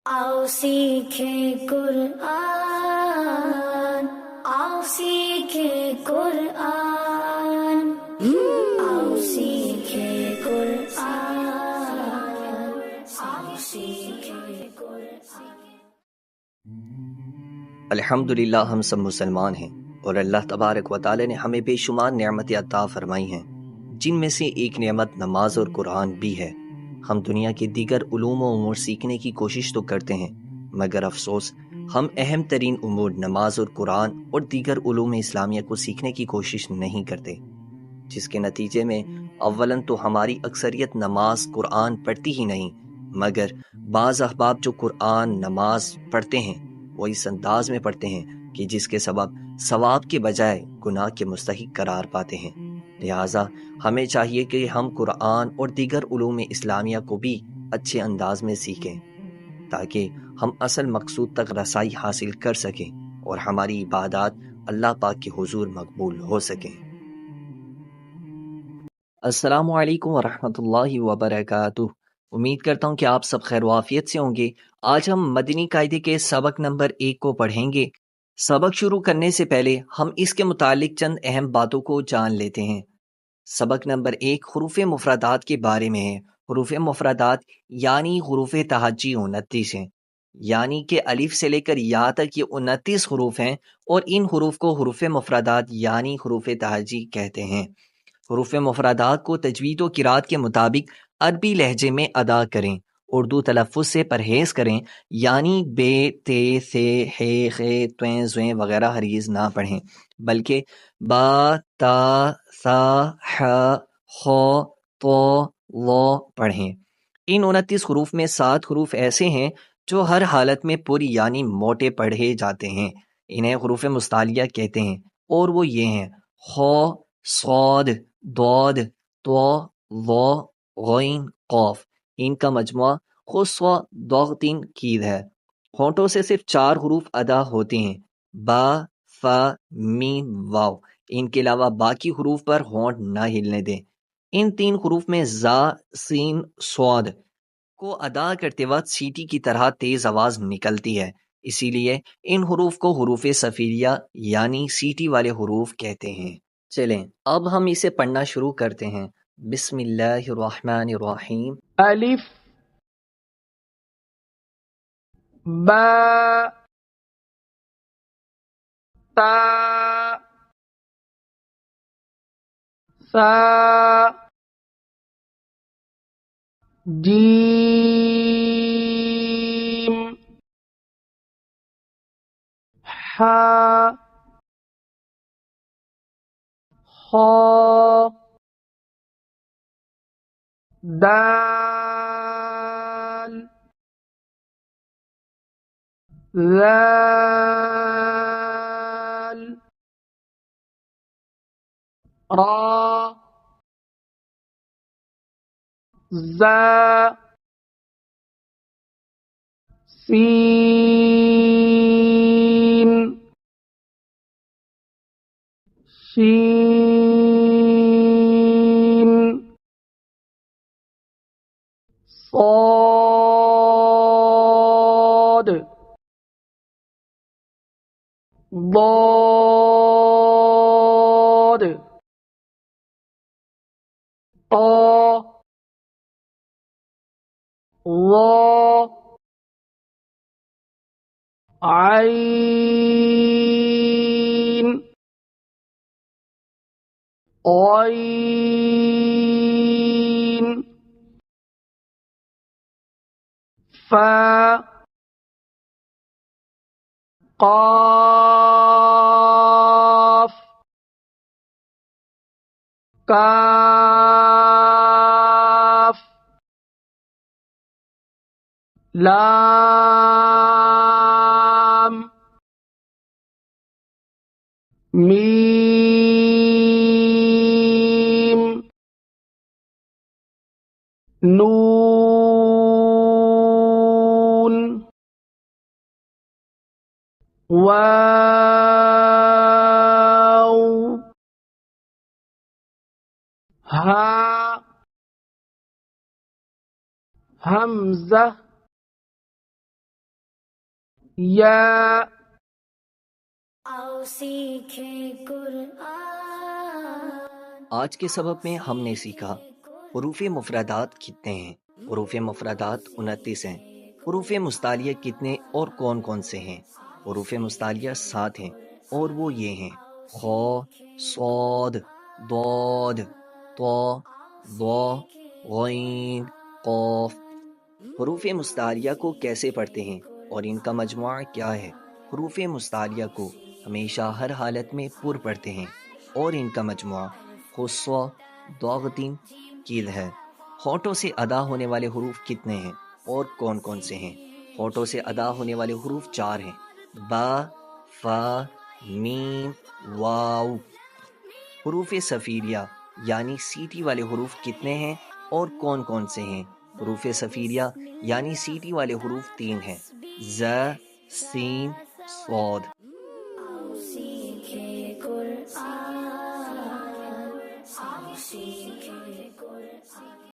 आओ सीखें कुरआन, आओ सीखें कुरआन, आओ सीखें कुरआन, आओ सीखें कुरआन। अल्हम्दुलिल्लाह हम सब मुसलमान हैं और अल्लाह तबारक व तआला ने हमें बेशुमार नेमतें अता फरमाई हैं, जिनमें से एक नेमत नमाज और कुरान भी है। हम दुनिया के दीगर उलूम व उमूर सीखने की कोशिश तो करते हैं, मगर अफसोस हम अहम तरीन उमूर नमाज और कुरान और दीगर उलूम इस्लामिया को सीखने की कोशिश नहीं करते, जिसके नतीजे में अव्वलन तो हमारी अक्सरियत नमाज कुरान पढ़ती ही नहीं, मगर बाज़ अहबाब जो कुरान नमाज पढ़ते हैं वो इस अंदाज में पढ़ते हैं कि जिसके सबब सवाब के बजाय गुनाह के मुस्तहिक करार पाते हैं। लिहाजा हमें चाहिए कि हम कुरान और दीगर उलूम इस्लामिया को भी अच्छे अंदाज में सीखें, ताकि हम असल मकसूद तक रसाई हासिल कर सकें और हमारी इबादत अल्लाह पाक के हुजूर मकबूल हो सकें। अस्सलामु अलैकुम वरहमतुल्लाहि वबरकातुह। उम्मीद करता हूँ कि आप सब खैर वाफियत से होंगे। आज हम मदनी कायदे के सबक नंबर 1 को पढ़ेंगे। सबक शुरू करने से पहले हम इसके मुतालिक चंद अहम बातों को जान लेते हैं। सबक नंबर 1 हुरूफ मुफरदात के बारे में है। हुरूफ मुफरदात यानी हुरूफ तहज्जी 29 हैं, यानी कि अलिफ से लेकर या तक ये 29 हुरूफ हैं और इन हुरूफ को हुरूफ मुफरदात यानी हुरूफ तहज्जी कहते हैं। हुरूफ मुफरदात को तजवीद व किरात के मुताबिक अरबी लहजे में अदा करें, उर्दू तलफ़्फ़ुज़ से परहेज़ करें, यानी बे, ते, से, हे, खे, त्वें, ज़्वें वगैरह हरगिज़ ना पढ़ें, बल्कि बा, ता, सा, ह, खो, तो, वो पढ़ें। इन 29 हुरूफ में 7 हुरूफ ऐसे हैं जो हर हालत में पुर यानी मोटे पढ़े जाते हैं। इन्हें हुरूफ मुस्तालिया कहते हैं और वो ये हैं: खो, सौद, दौद, तो, वो, गौइन, कौफ। इनका मजमुआ खुस्वा दौगतीन कीद है। होंठों से सिर्फ 4 हुरूफ अदा होते हैं: बा, फा, मीम, वाव। इनके अलावा बाकी हुरूफ पर होंठ न हिलने दें। इन 3 हुरूफ में जा, सीन, स्वाद को अदा करते वक्त सीटी की तरह तेज आवाज निकलती है, इसीलिए इन हुरूफ को हुरूफ सफीरिया यानी सीटी वाले हुरूफ कहते हैं। चलें अब हम इसे पढ़ना शुरू करते हैं। बिस्मिल्लाहिर्रहमानिर्रहीम। अलिफ बा ता सा जीम हा खा दाल ذال را زا سين شين صاد ضاد طا ظا عين غين فا قاف كاف لام ميم نون واو ها همزة یا आओ सीखें कुरान آج کے سبق میں ہم نے سیکھا حروف مفردات کتنے ہیں۔ حروف مفردات 29 ہیں۔ حروف مستعلیہ کتنے اور کون کون سے ہیں؟ حروف مستعلیہ 7 ہیں اور وہ یہ ہیں: خ، صاد، ضاد، طا، ظا، غین، قاف۔ حروف مستعلیہ کو کیسے پڑھتے ہیں اور ان کا مجموعہ کیا ہے؟ حروف مستعلیہ کو ہمیشہ ہر حالت میں پر پڑھتے ہیں اور ان کا مجموعہ خصوہ ضاغطین کیل ہے۔ ہونٹوں سے ادا ہونے والے حروف کتنے ہیں اور کون کون سے ہیں؟ ہونٹوں سے ادا ہونے والے حروف 4 ہیں: با، فا، میم، واو۔ حروف صفیریہ یعنی سیٹی والے حروف کتنے ہیں اور کون کون سے ہیں؟ حروف صفیریہ یعنی سیٹی والے حروف 3 ہیں: ز، سین، صاد۔ आओ सीखें कुरान आओ सीखें कुरान